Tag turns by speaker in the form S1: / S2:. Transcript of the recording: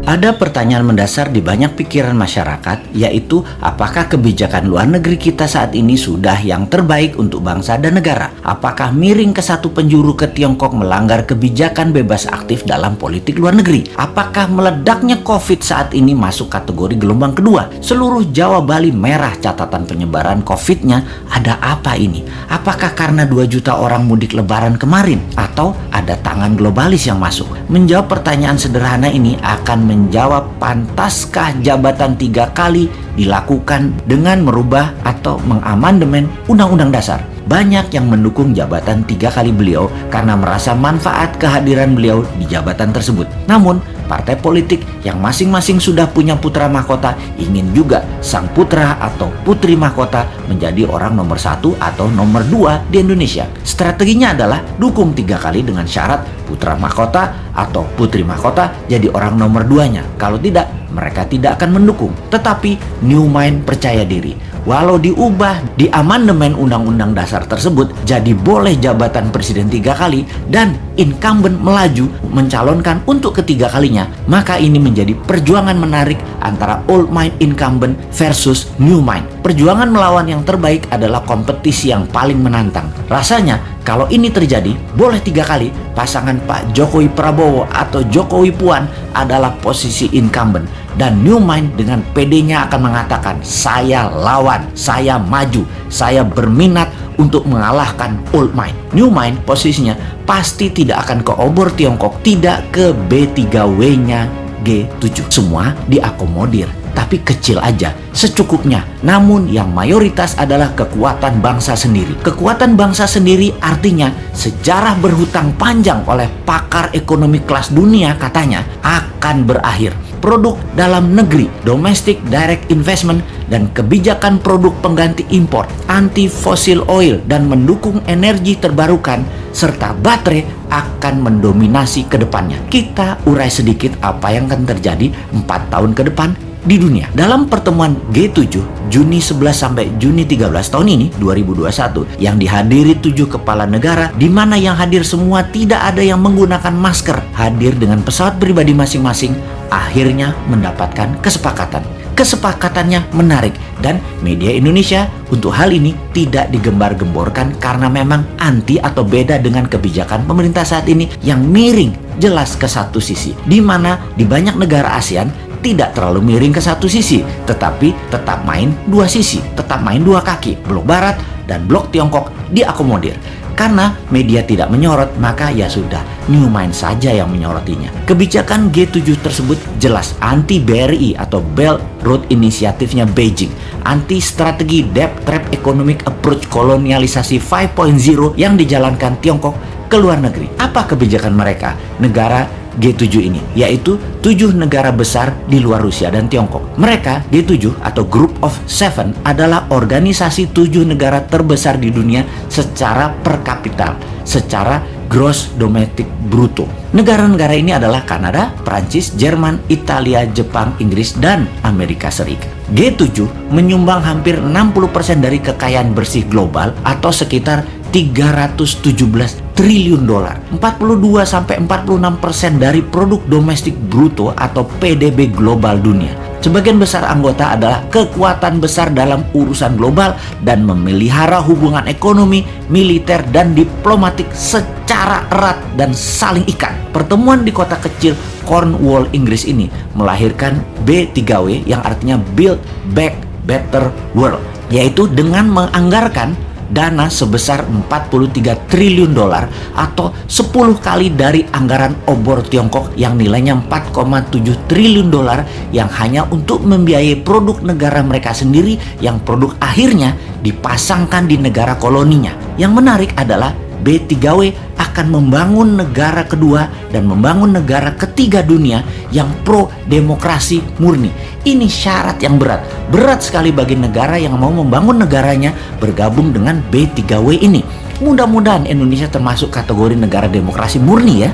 S1: Ada pertanyaan mendasar di banyak pikiran masyarakat, yaitu apakah kebijakan luar negeri kita saat ini sudah yang terbaik untuk bangsa dan negara? Apakah miring ke satu penjuru ke Tiongkok melanggar kebijakan bebas aktif dalam politik luar negeri? Apakah meledaknya COVID saat ini masuk kategori gelombang kedua? Seluruh Jawa Bali merah catatan penyebaran COVID-nya. Ada apa ini? Apakah karena 2 juta orang mudik lebaran kemarin? Atau ada tangan globalis yang masuk? Menjawab pertanyaan sederhana ini akan menjawab pantaskah jabatan 3 kali dilakukan dengan merubah atau mengamandemen Undang-Undang Dasar. Banyak yang mendukung jabatan 3 kali beliau karena merasa manfaat kehadiran beliau di jabatan tersebut. Namun, partai politik yang masing-masing sudah punya putra mahkota ingin juga sang putra atau putri mahkota menjadi orang nomor 1 atau nomor 2 di Indonesia. Strateginya adalah dukung 3 kali dengan syarat putra mahkota atau putri mahkota jadi orang nomor 2-nya. Kalau tidak, mereka tidak akan mendukung. Tetapi New Mind percaya diri. Walau diubah di amandemen Undang-Undang Dasar tersebut, jadi boleh jabatan presiden 3 kali dan incumbent melaju mencalonkan untuk ketiga kalinya, maka ini menjadi perjuangan menarik antara old mind incumbent versus new mind. Perjuangan melawan yang terbaik adalah kompetisi yang paling menantang. Rasanya kalau ini terjadi, boleh 3 kali pasangan Pak Jokowi Prabowo atau Jokowi Puan adalah posisi incumbent. Dan New Mind dengan PD-nya akan mengatakan, saya lawan, saya maju, saya berminat untuk mengalahkan Old Mind. New Mind posisinya pasti tidak akan ke obor Tiongkok, tidak ke B3W-nya G7. Semua diakomodir, tapi kecil aja, secukupnya. Namun yang mayoritas adalah kekuatan bangsa sendiri. Kekuatan bangsa sendiri artinya sejarah berhutang panjang oleh pakar ekonomi kelas dunia katanya akan berakhir. Produk dalam negeri, domestic direct investment, dan kebijakan produk pengganti impor, anti fossil oil, dan mendukung energi terbarukan, serta baterai akan mendominasi ke depannya. Kita urai sedikit apa yang akan terjadi 4 tahun ke depan di dunia. Dalam pertemuan G7 Juni 11 sampai Juni 13 tahun ini 2021 yang dihadiri 7 kepala negara, di mana yang hadir semua tidak ada yang menggunakan masker, hadir dengan pesawat pribadi masing-masing, akhirnya mendapatkan kesepakatan. Kesepakatannya menarik dan media Indonesia untuk hal ini tidak digembar-gemborkan karena memang anti atau beda dengan kebijakan pemerintah saat ini yang miring jelas ke satu sisi, di mana di banyak negara ASEAN tidak terlalu miring ke satu sisi, tetapi tetap main 2 sisi, tetap main 2 kaki. Blok Barat dan Blok Tiongkok diakomodir. Karena media tidak menyorot, maka ya sudah, New Mind saja yang menyorotinya. Kebijakan G7 tersebut jelas anti BRI atau Belt Road Initiative-nya Beijing, anti strategi Debt Trap Economic Approach kolonialisasi 5.0 yang dijalankan Tiongkok ke luar negeri. Apa kebijakan mereka? Negara G7 ini, yaitu 7 negara besar di luar Rusia dan Tiongkok. Mereka, G7 atau Group of Seven, adalah organisasi 7 negara terbesar di dunia secara per kapita, secara gross domestic bruto. Negara-negara ini adalah Kanada, Prancis, Jerman, Italia, Jepang, Inggris, dan Amerika Serikat. G7 menyumbang hampir 60% dari kekayaan bersih global atau sekitar 317 triliun dolar. 42-46% dari produk domestik bruto atau PDB global dunia. Sebagian besar anggota adalah kekuatan besar dalam urusan global dan memelihara hubungan ekonomi, militer, dan diplomatik secara erat dan saling ikat. Pertemuan di kota kecil Cornwall, Inggris ini melahirkan B3W yang artinya Build Back Better World, yaitu dengan menganggarkan dana sebesar 43 triliun dolar atau 10 kali dari anggaran obor Tiongkok yang nilainya 4,7 triliun dolar yang hanya untuk membiayai produk negara mereka sendiri yang produk akhirnya dipasangkan di negara koloninya. Yang menarik adalah B3W akan membangun negara kedua dan membangun negara ketiga dunia yang pro demokrasi murni. Ini syarat yang berat. Berat sekali bagi negara yang mau membangun negaranya bergabung dengan B3W ini. Mudah-mudahan Indonesia termasuk kategori negara demokrasi murni ya.